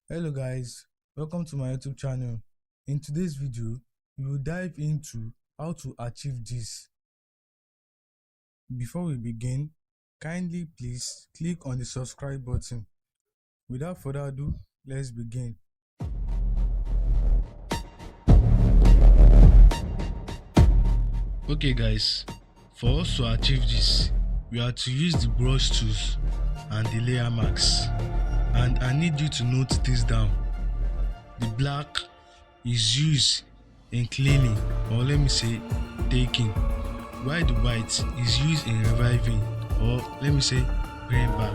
Hello guys, welcome to my YouTube channel. In today's video, we will dive into how to achieve this. Before we begin, kindly please click on the subscribe button. Without further ado, let's begin. Okay guys, for us to achieve this, we are to use the brush tools and the layer marks. And I need you to note this down. The black is used in cleaning, or let me say taking, while the white is used in reviving, or let me say bringing back.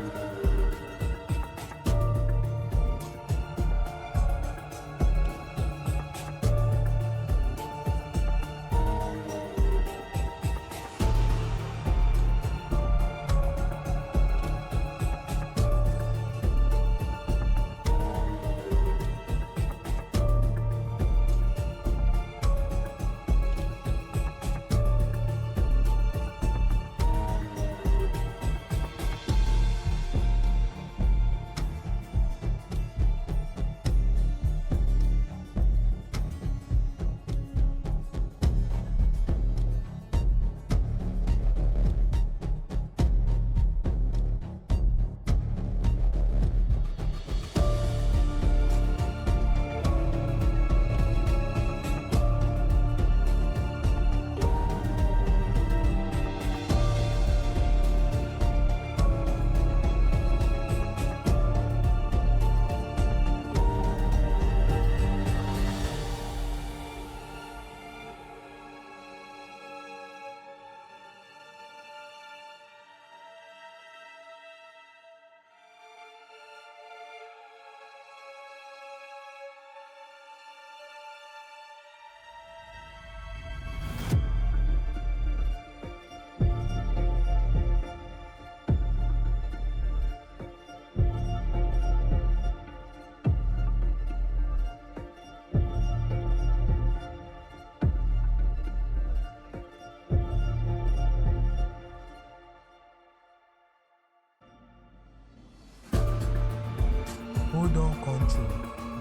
Hold on Ctrl,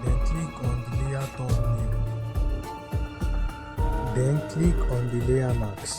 then click on the layer thumbnail. Then click on the layer marks.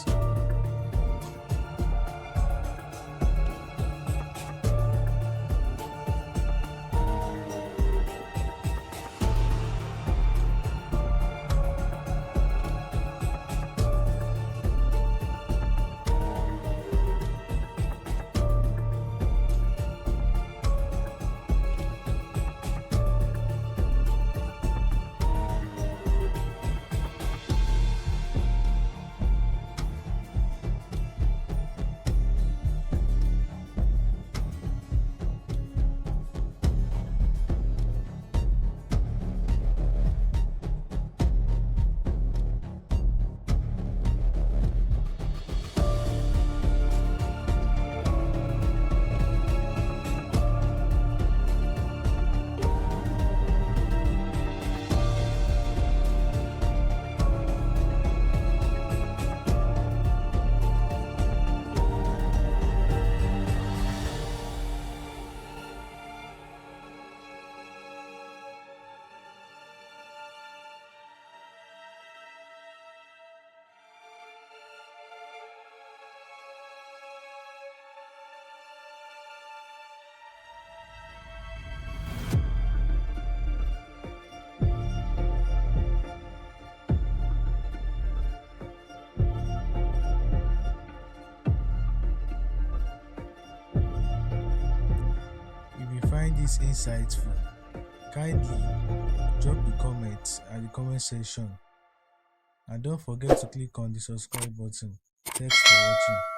Find this insightful, kindly drop the comments at the comment section, and don't forget to click on the subscribe button. Thanks for watching.